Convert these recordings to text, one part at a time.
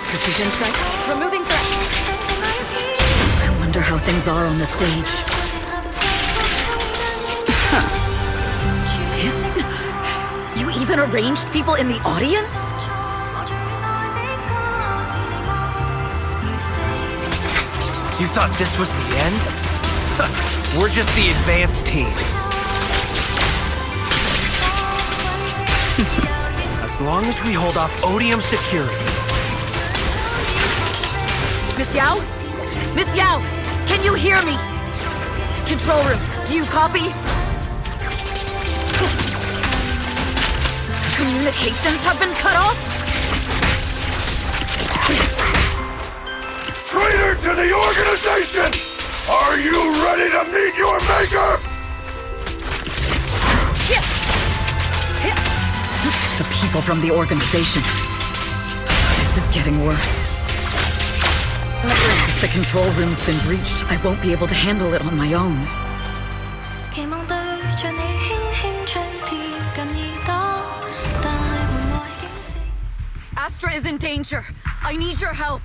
Precision strike. Removing threat. I wonder how things are on the stage. You even arranged people in the audience? You thought this was the end? We're just the advanced team. As long as we hold off Odium security. Miss Yao? Miss Yao! Can you hear me? Control room, do you copy? Communications have been cut off? Traitor to the organization! Are you ready to meet your maker? The people from the organization. This is getting worse. If the control room's been breached, I won't be able to handle it on my own. Astra is in danger. I need your help.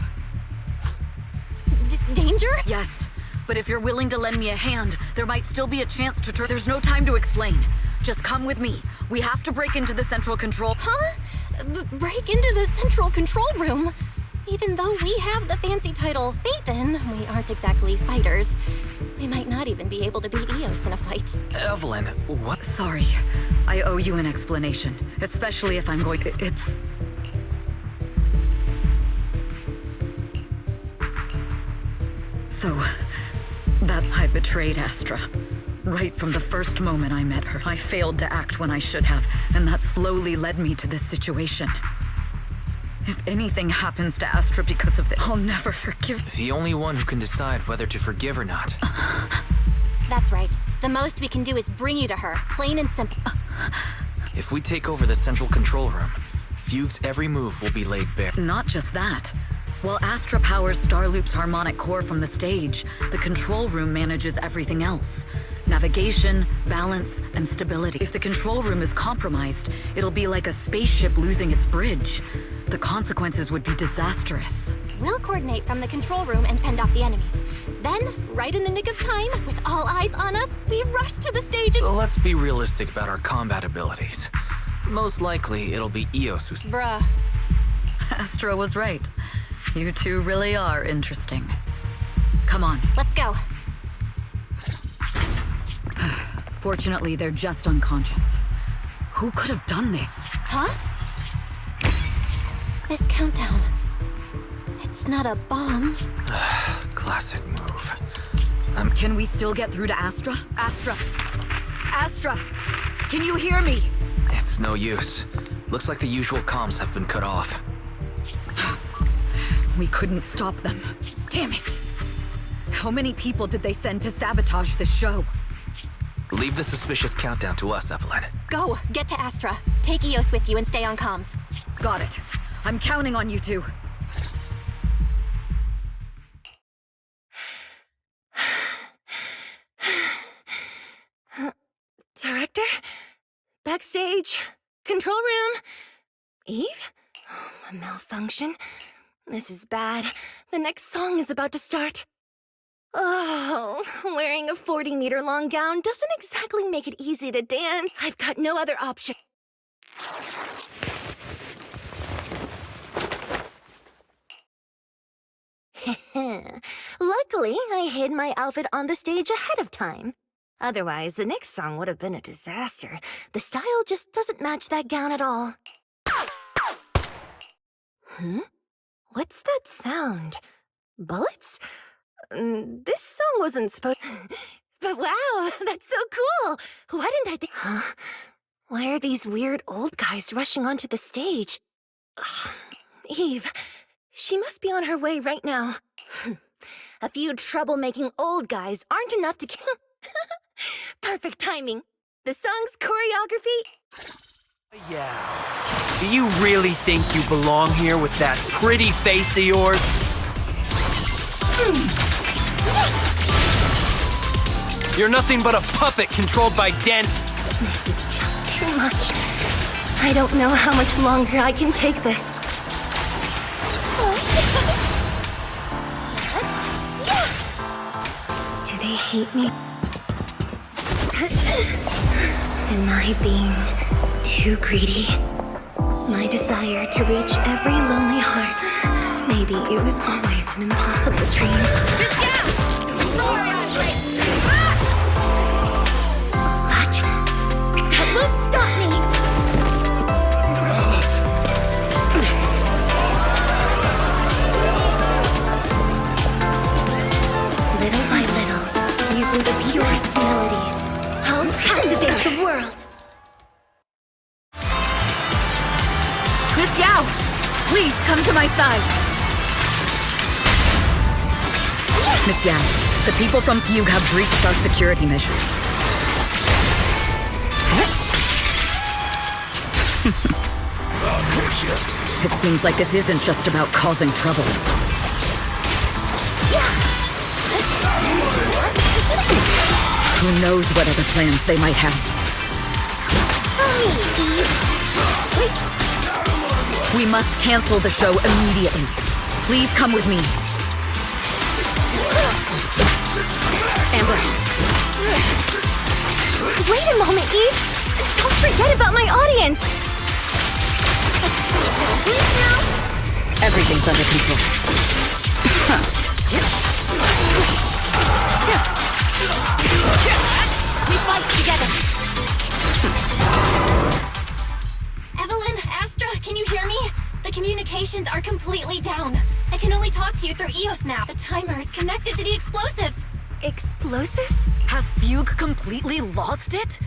Danger? Yes, but if you're willing to lend me a hand, there might still be a chance to turn. There's no time to explain. Just come with me. We have to break into the central control. Huh? Break into the central control room? Even though we have the fancy title Phaethon, we aren't exactly fighters. We might not even be able to beat Eos in a fight. Evelyn, what? Sorry. I owe you an explanation. Especially if I'm going to... It's... So... that I betrayed Astra. Right from the first moment I met her. I failed to act when I should have, and that slowly led me to this situation. If anything happens to Astra because of this, I'll never forgive. The only one who can decide whether to forgive or not. That's right. The most we can do is bring you to her, plain and simple. If we take over the central control room, Fugue's every move will be laid bare. Not just that. While Astra powers Starloop's harmonic core from the stage, the control room manages everything else. Navigation, balance, and stability. If the control room is compromised, it'll be like a spaceship losing its bridge. The consequences would be disastrous. We'll coordinate from the control room and fend off the enemies. Then, right in the nick of time, with all eyes on us, we rush to the stage and... Let's be realistic about our combat abilities. Most likely, it'll be Eos who's... Bruh. Astra was right. You two really are interesting. Come on. Let's go. Fortunately, they're just unconscious. Who could have done this? Huh? This countdown. It's not a bomb. Classic move. Can we still get through to Astra? Astra! Astra! Can you hear me? It's no use. Looks like the usual comms have been cut off. We couldn't stop them. Damn it! How many people did they send to sabotage this show? Leave the suspicious countdown to us, Evelyn. Go! Get to Astra. Take Eos with you and stay on comms. Got it. I'm counting on you two. Director? Backstage? Control room? Eve? Oh, a malfunction? This is bad. The next song is about to start. Oh, wearing a 40-meter-long gown doesn't exactly make it easy to dance. I've got no other option. Luckily, I hid my outfit on the stage ahead of time. Otherwise, the next song would have been a disaster. The style just doesn't match that gown at all. What's that sound? Bullets? This song wasn't supposed... But wow, that's so cool! Why didn't I think... Huh? Why are these weird old guys rushing onto the stage? Eve, she must be on her way right now. A few troublemaking old guys aren't enough to... Perfect timing. The song's choreography? Yeah. Do you really think you belong here with that pretty face of yours? You're nothing but a puppet controlled by Den. This is just too much. I don't know how much longer I can take this. Do they hate me? Am I being too greedy? My desire to reach every lonely heart. Maybe it was always an impossible dream. But that won't stop me. Little by little, using the purest melodies, I'll captivate the world. Miss Yao, please come to my side. Miss Yao, the people from Fugue have breached our security measures. It seems like this isn't just about causing trouble. Who knows what other plans they might have. We must cancel the show immediately. Please come with me. Ambush. Wait a moment, Eve! Don't forget about my audience! Everything's under control. We fight together. Evelyn, Astra, can you hear me? The communications are completely down. I can only talk to you through EOS now. The timer is connected to the explosives. Explosives? Has Fugue completely lost it?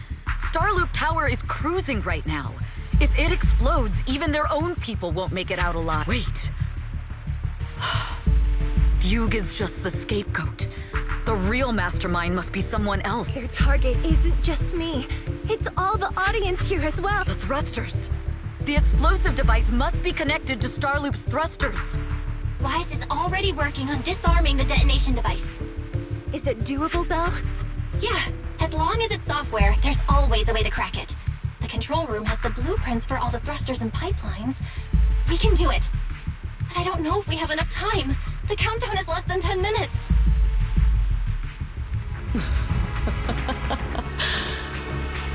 Starloop Tower is cruising right now. If it explodes, even their own people won't make it out alive. Wait. Fugue is just the scapegoat. The real mastermind must be someone else. Their target isn't just me. It's all the audience here as well. The thrusters. The explosive device must be connected to Starloop's thrusters. Wise is already working on disarming the detonation device. Is it doable, Belle? Yeah, as long as it's software, there's always a way to crack it. The control room has the blueprints for all the thrusters and pipelines. We can do it. But I don't know if we have enough time. The countdown is less than 10 minutes.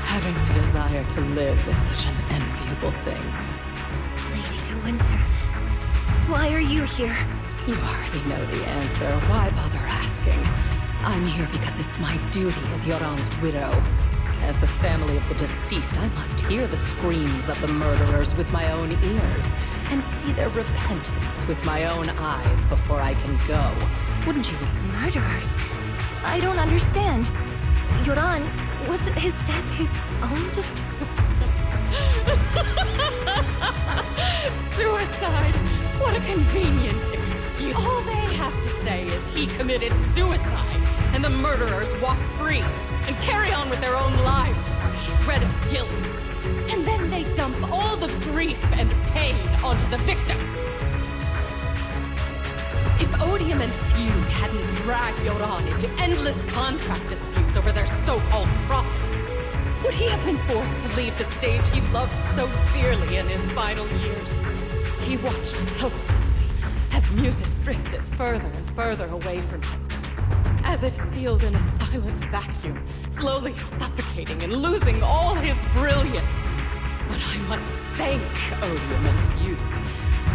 Having the desire to live is such an enviable thing. Lady De Winter, why are you here? You already know the answer. Why bother asking? I'm here because it's my duty as Yoran's widow. As the family of the deceased, I must hear the screams of the murderers with my own ears, and see their repentance with my own eyes before I can go. Wouldn't you? Murderers? I don't understand. Yoran, wasn't his death his own Suicide! What a convenient excuse. All they have to say is he committed suicide, and the murderers walk free and carry on with their own lives without a shred of guilt. And then they dump all the grief and pain onto the victim. If Odium and Fugue hadn't dragged Yoran into endless contract disputes over their so-called profits, would he have been forced to leave the stage he loved so dearly in his final years? He watched helplessly as music drifted further and further away from him, as if sealed in a silent vacuum, slowly suffocating and losing all his brilliance. But I must thank Odium and Fugue,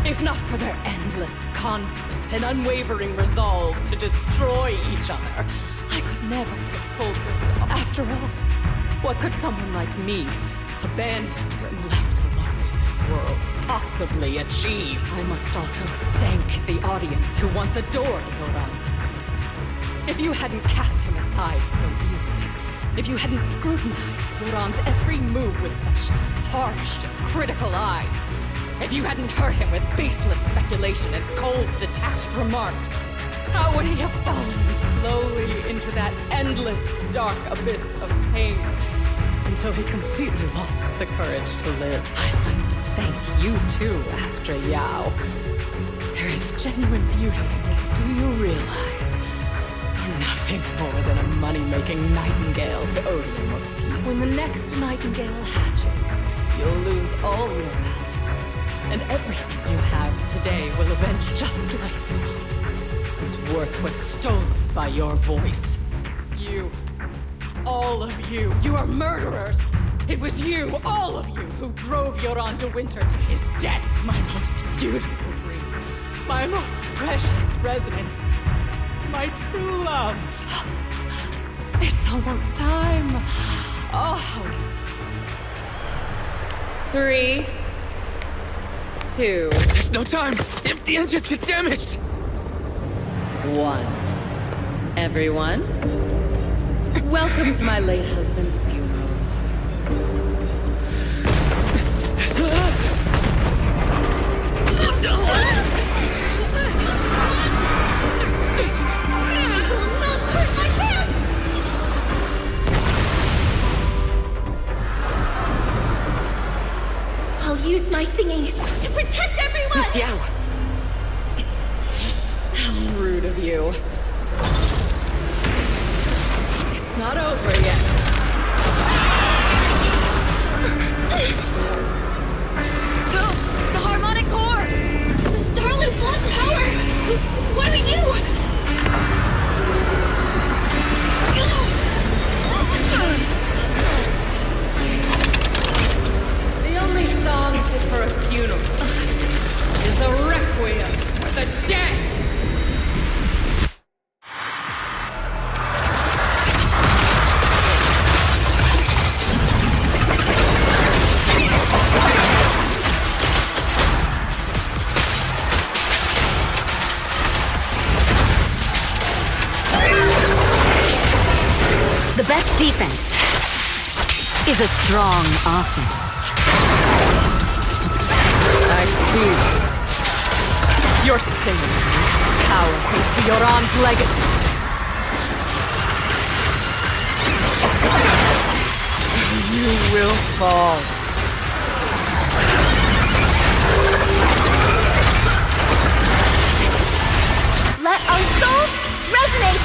if not for their endless conflict and unwavering resolve to destroy each other, I could never have pulled this off. After all, what could someone like me, abandoned and left alone in this world, possibly achieve? I must also thank the audience who once adored Yoran. If you hadn't cast him aside so easily, if you hadn't scrutinized Yoran's every move with such harsh and critical eyes, if you hadn't hurt him with baseless speculation and cold, detached remarks, how would he have fallen slowly into that endless, dark abyss of pain? until he completely lost the courage to live. I must thank you too, Astra Yao. There is genuine beauty in it. Do you realize? You're nothing more than a money-making nightingale to odium of few. When the next nightingale hatches, you'll lose all your value. And everything you have today will avenge just like your own, whose worth was stolen by your voice. You, all of you, you are murderers! It was you, all of you, who drove Yoran de Winter to his death. My most beautiful dream, my most precious resonance, my true love. It's almost time. Oh. 3, 2, There's no time! If the engines get damaged! 1. Everyone, welcome to my late husband's funeral. I'll use my thingy to protect everyone! Miss Yao, How rude of you. It's not over yet. The harmonic core! The Starloop lost power! What do we do? The only song fit for a funeral is a requiem for the dead! the best defense is a strong offense. I see. You're saving power thanks to Yoran's legacy. You will fall. Let our souls resonate!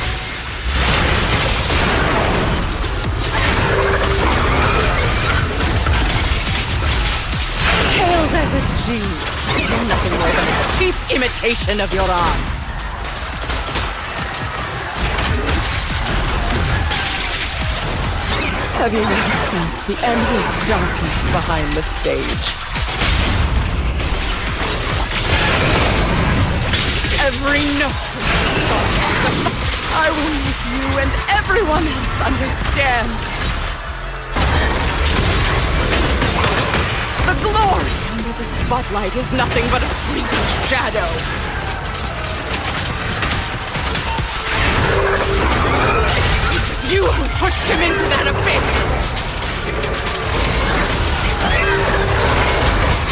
Hailed as a genius, you're nothing more than a cheap imitation of Yoran. Have you never felt the endless darkness behind the stage? Every note of the song, I will make you and everyone else understand. The glory under the spotlight is nothing but a fleeting shadow. It was you who pushed him into that abyss.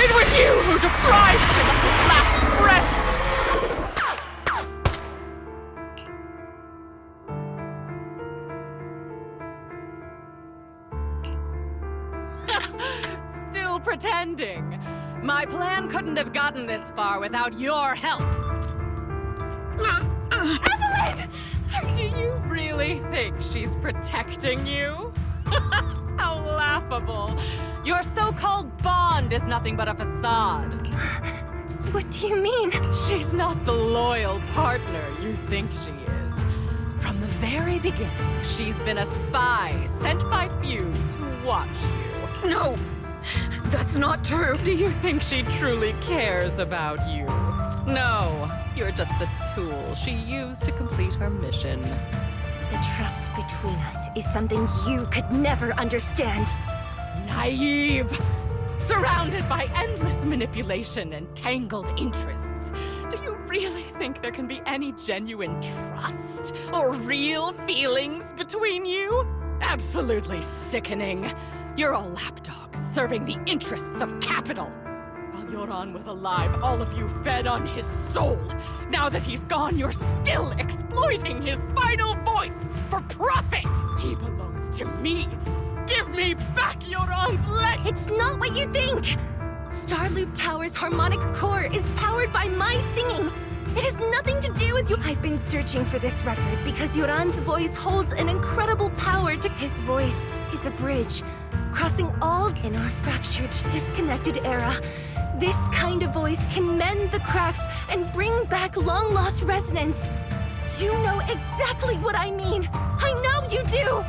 It was you who deprived him of his last breath. Still pretending. My plan couldn't have gotten this far without your help. Evelyn! Do you really think she's protecting you? How laughable. Your so-called bond is nothing but a facade. What do you mean? She's not the loyal partner you think she is. From the very beginning, she's been a spy sent by few to watch you. No, that's not true. Do you think she truly cares about you? No, you're just a tool she used to complete her mission. The trust between us is something you could never understand. Naive! Surrounded by endless manipulation and tangled interests. Do you really think there can be any genuine trust or real feelings between you? Absolutely sickening. You're all lapdogs serving the interests of capital. While Yoran was alive, all of you fed on his soul. Now that he's gone, you're still exploiting his final voice for profit. He belongs to me. Give me back Yoran's leg! It's not what you think! Starloop Tower's harmonic core is powered by my singing. It has nothing to do with you. I've been searching for this record because Yoran's voice holds an incredible power to... His voice is a bridge, crossing all in our fractured, disconnected era. This kind of voice can mend the cracks and bring back long-lost resonance. You know exactly what I mean. I know you do!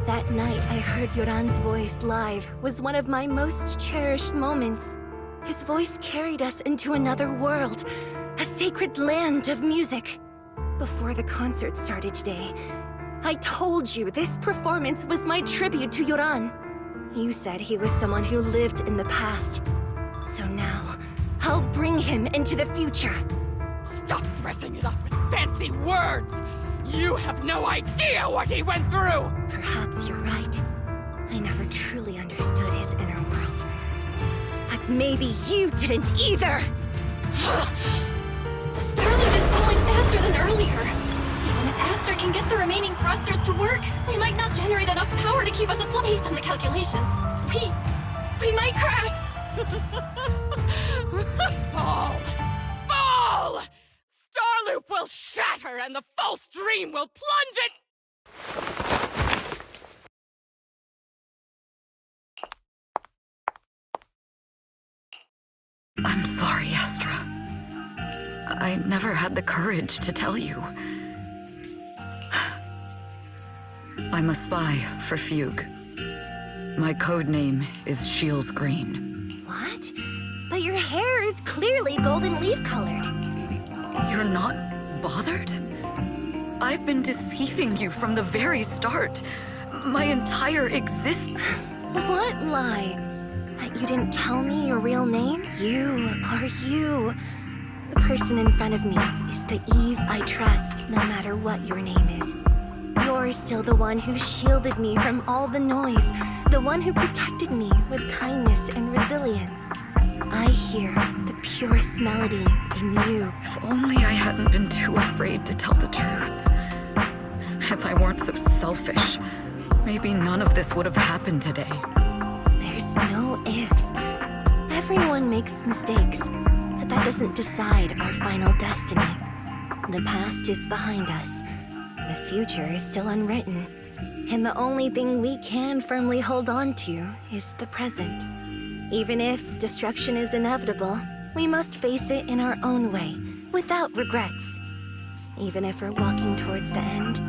That night I heard Yoran's voice live was one of my most cherished moments. His voice carried us into another world, a sacred land of music. Before the concert started today, I told you this performance was my tribute to Yoran. You said he was someone who lived in the past. So now, I'll bring him into the future. Stop dressing it up with fancy words! You have no idea what he went through! Perhaps you're right. I never truly understood his inner world. But maybe you didn't either! The Starloop is falling faster than earlier. Even if Astra can get the remaining thrusters to work, they might not generate enough power to keep us afloat. Based on the calculations, we might crash. Fall! Fall! Starloop will shatter and the false dream will plunge it! I'm sorry, Astra. I never had the courage to tell you. I'm a spy for Fugue. My code name is Shields Green. What? But your hair is clearly golden leaf colored. You're not bothered? I've been deceiving you from the very start. My entire existence. What lie? That you didn't tell me your real name? You are you. The person in front of me is the Eve I trust, no matter what your name is. You're still the one who shielded me from all the noise, the one who protected me with kindness and resilience. I hear the purest melody in you. If only I hadn't been too afraid to tell the truth. If I weren't so selfish, maybe none of this would have happened today. There's no if. Everyone makes mistakes, but that doesn't decide our final destiny. The past is behind us. The future is still unwritten. And the only thing we can firmly hold on to is the present. Even if destruction is inevitable, we must face it in our own way, without regrets. Even if we're walking towards the end,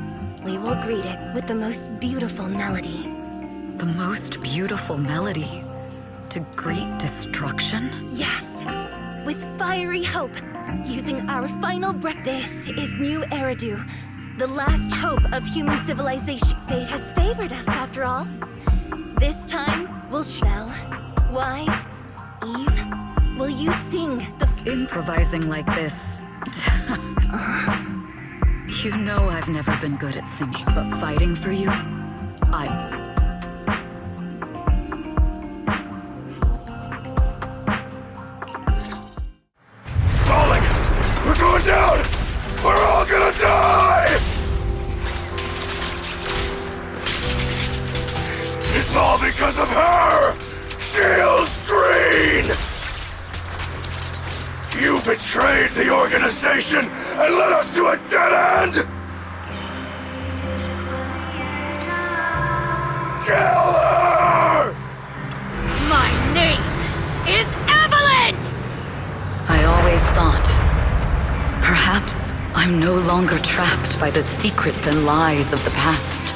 we will greet it with the most beautiful melody. The most beautiful melody? To greet destruction? Yes, with fiery hope, using our final breath. This is New Eridu, the last hope of human civilization. Fate has favored us, after all. This time, we'll shell. Wise, Eve, will you sing the... Improvising like this... You know I've never been good at singing, but fighting for you, Falling! We're going down! We're all gonna die! It's all because of her! Shields Green! You betrayed the organization and led us to a dead end! Kill her! My name is Evelyn! I always thought, perhaps I'm no longer trapped by the secrets and lies of the past.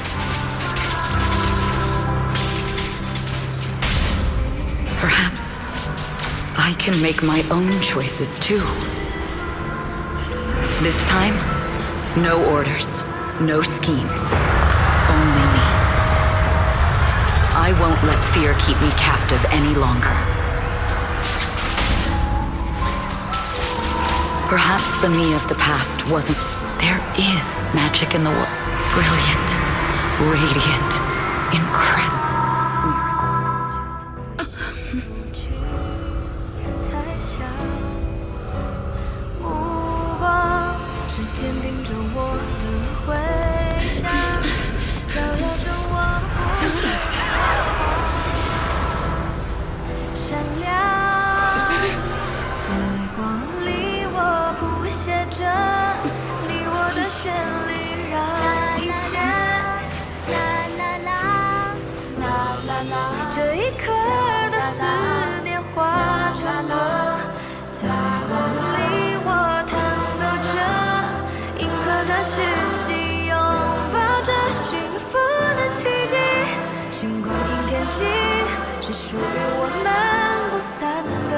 Perhaps I can make my own choices too. This time, no orders, no schemes, only me. I won't let fear keep me captive any longer. Perhaps the me of the past wasn't... There is magic in the world. Brilliant, radiant, incredible. 坚定着我的回答，照亮。这一刻的思念化成歌，在光里我弹奏着银河的讯息，拥抱着幸福的奇迹。星光平天际，是属于我们不散的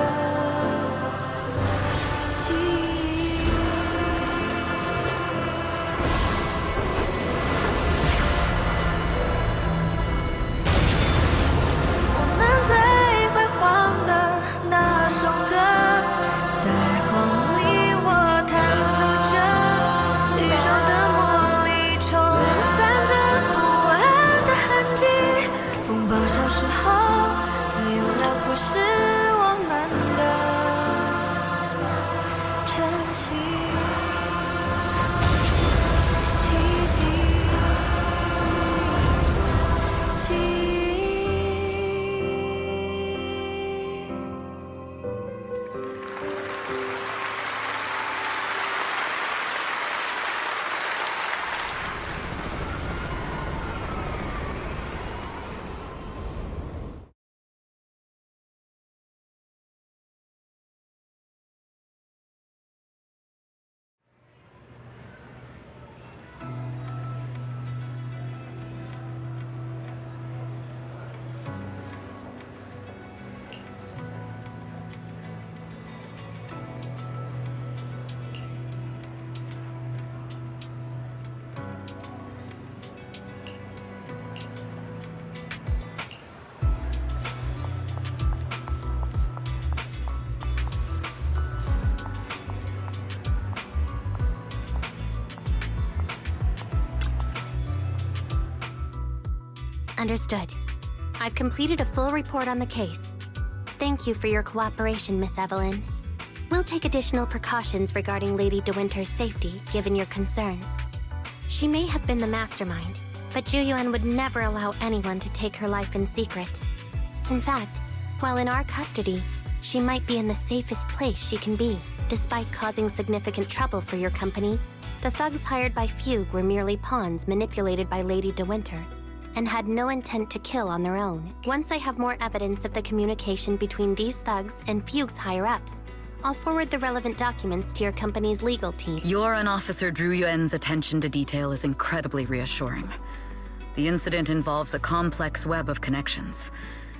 记忆。我们最辉煌的那首歌，在光里我弹奏着，宇宙的魔力冲散着不安的痕迹。风暴消失后，自由辽阔是我们的珍惜奇迹，记忆。Understood. I've completed a full report on the case. Thank you for your cooperation, Miss Evelyn. We'll take additional precautions regarding Lady De Winter's safety, given your concerns. She may have been the mastermind, but Juyuan would never allow anyone to take her life in secret. In fact, while in our custody, she might be in the safest place she can be. Despite causing significant trouble for your company, the thugs hired by Fugue were merely pawns manipulated by Lady De Winter, and had no intent to kill on their own. Once I have more evidence of the communication between these thugs and Fugue's higher-ups, I'll forward the relevant documents to your company's legal team. Your and Officer Zhu Yuan's attention to detail is incredibly reassuring. The incident involves a complex web of connections,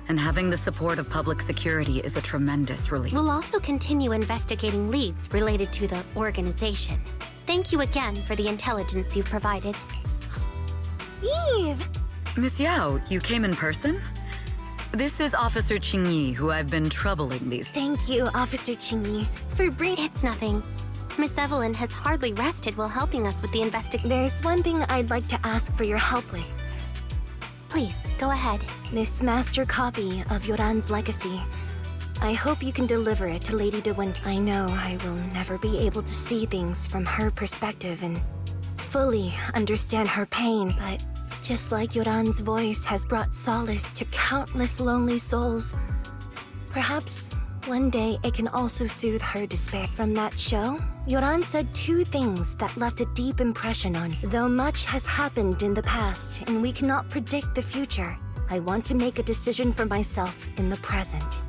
and having the support of public security is a tremendous relief. We'll also continue investigating leads related to the organization. Thank you again for the intelligence you've provided. Eve! Miss Yao, you came in person? This is Officer Qingyi, who I've been troubling these. Thank you, Officer Qingyi, for bringing. It's nothing. Miss Evelyn has hardly rested while helping us with the investigation. There's one thing I'd like to ask for your help with. Please, go ahead. This master copy of Yoran's legacy. I hope you can deliver it to Lady De Winter. I know I will never be able to see things from her perspective and fully understand her pain, but just like Yoran's voice has brought solace to countless lonely souls, perhaps one day it can also soothe her despair. From that show, Yoran said two things that left a deep impression on. Though much has happened in the past and we cannot predict the future, I want to make a decision for myself in the present.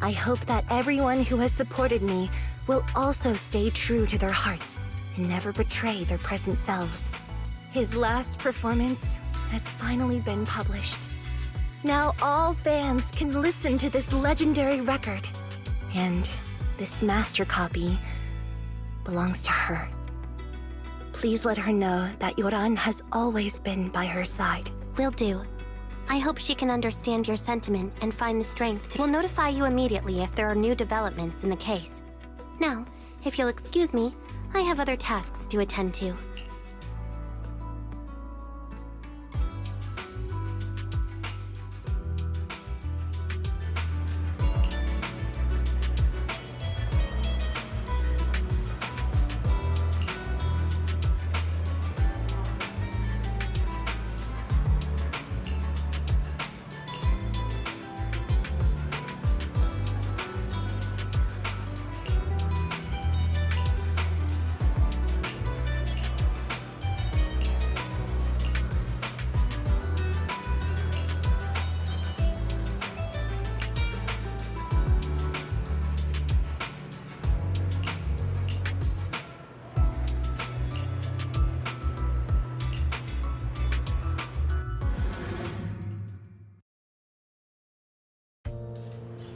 I hope that everyone who has supported me will also stay true to their hearts and never betray their present selves. His last performance has finally been published. Now all fans can listen to this legendary record. And this master copy belongs to her. Please let her know that Yoran has always been by her side. Will do. I hope she can understand your sentiment and find the strength to... We'll notify you immediately if there are new developments in the case. Now, if you'll excuse me, I have other tasks to attend to.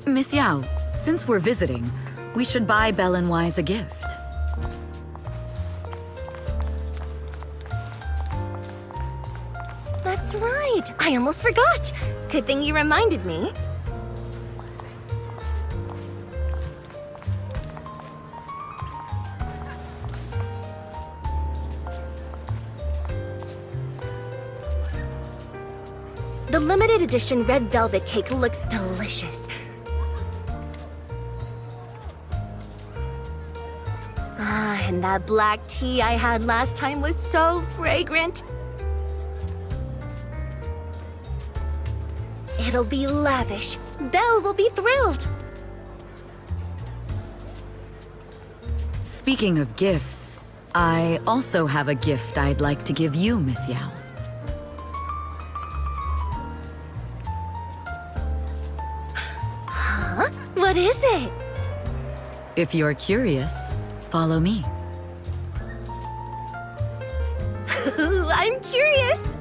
Miss Yao, since we're visiting, we should buy Belle and Wise a gift. That's right. I almost forgot. Good thing you reminded me. The limited edition red velvet cake looks delicious. Ah, and that black tea I had last time was so fragrant. It'll be lavish. Belle will be thrilled. Speaking of gifts, I also have a gift I'd like to give you, Miss Yao. Huh? What is it? If you're curious, follow me. I'm curious.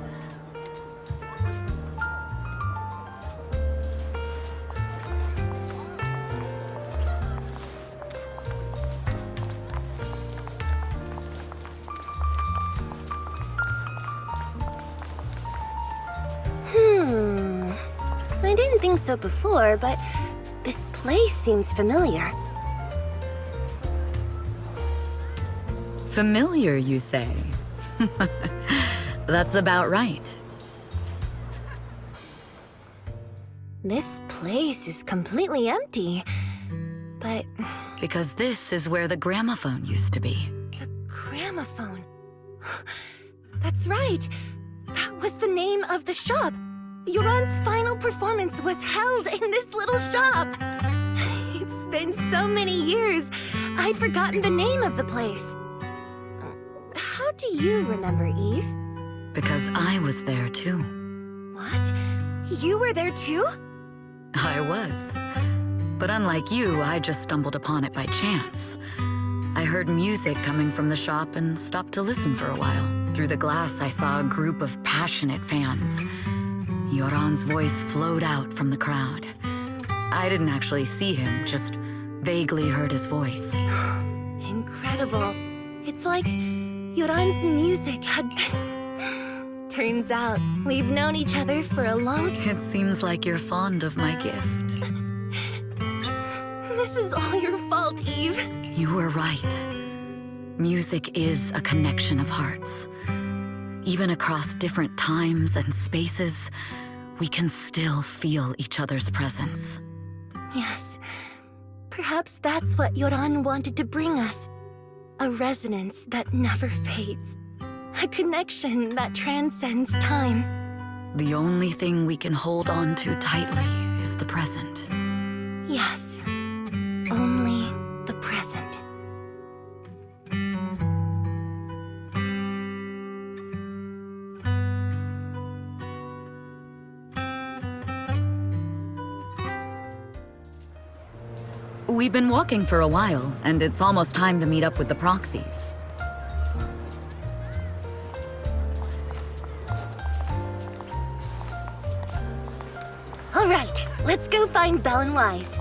I didn't think so before, but this place seems familiar. Familiar, you say? That's about right. This place is completely empty, but Because this is where the gramophone used to be. the gramophone. That's right. That was the name of the shop. Yoran's final performance was held in this little shop. It's been so many years, I'd forgotten the name of the place. How do you remember, Eve? Because I was there too. What? You were there too? I was. But unlike you, I just stumbled upon it by chance. I heard music coming from the shop and stopped to listen for a while. Through the glass, I saw a group of passionate fans. Yoran's voice flowed out from the crowd. I didn't actually see him, just vaguely heard his voice. Incredible. It's like Yoran's music had... Turns out, we've known each other for a long time. It seems like you're fond of my gift. This is all your fault, Eve. You were right. Music is a connection of hearts. Even across different times and spaces, we can still feel each other's presence. Yes. Perhaps that's what Yoran wanted to bring us. A resonance that never fades. A connection that transcends time. The only thing we can hold on to tightly is the present. Yes. Only the present. We've been walking for a while, and it's almost time to meet up with the proxies. All right, let's go find Belle and Wise.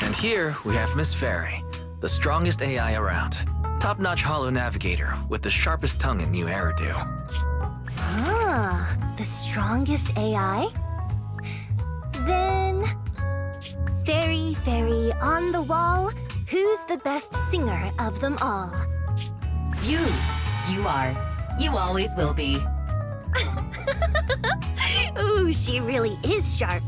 And here we have Miss Fairy, the strongest AI around. Top-notch holo navigator with the sharpest tongue and new hairdo. Ah, the strongest AI? Then... Fairy, on the wall, who's the best singer of them all? You. You are. You always will be. Ooh, she really is sharp.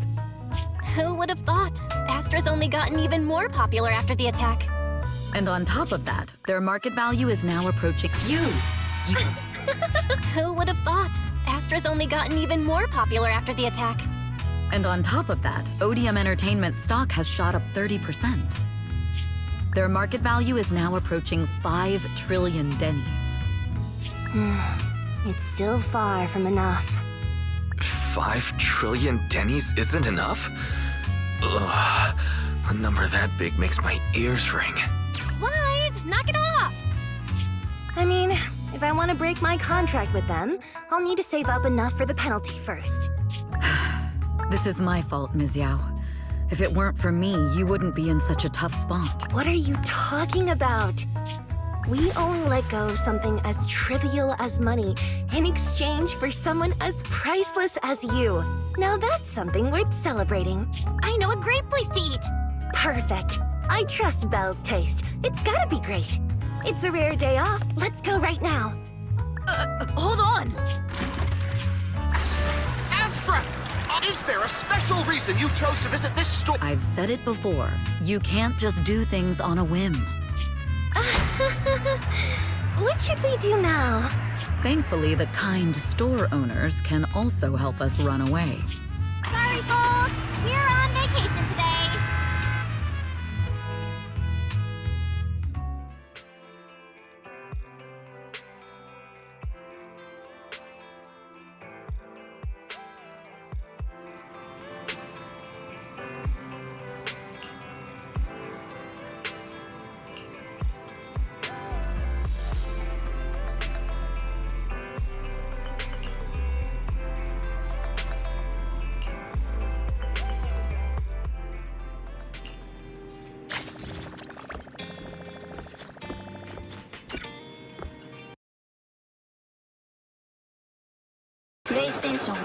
Who would have thought? Astra's only gotten even more popular after the attack. And on top of that, their market value is now approaching... You. Who would have thought? Astra's only gotten even more popular after the attack. And on top of that, Odium Entertainment stock has shot up 30%. Their market value is now approaching 5 trillion dennies. It's still far from enough. 5 trillion dennies isn't enough? Ugh, a number that big makes my ears ring. Wise, knock it off! I mean, if I want to break my contract with them, I'll need to save up enough for the penalty first. This is my fault, Ms. Yao. If it weren't for me, you wouldn't be in such a tough spot. What are you talking about? We only let go of something as trivial as money in exchange for someone as priceless as you. Now that's something worth celebrating. I know a great place to eat. Perfect. I trust Belle's taste. It's gotta be great. It's a rare day off. Let's go right now. Hold on! Astra! Is there a special reason you chose to visit this store? I've said it before. You can't just do things on a whim. What should we do now? Thankfully, the kind store owners can also help us run away. Sorry, folks. We're on vacation today. PlayStation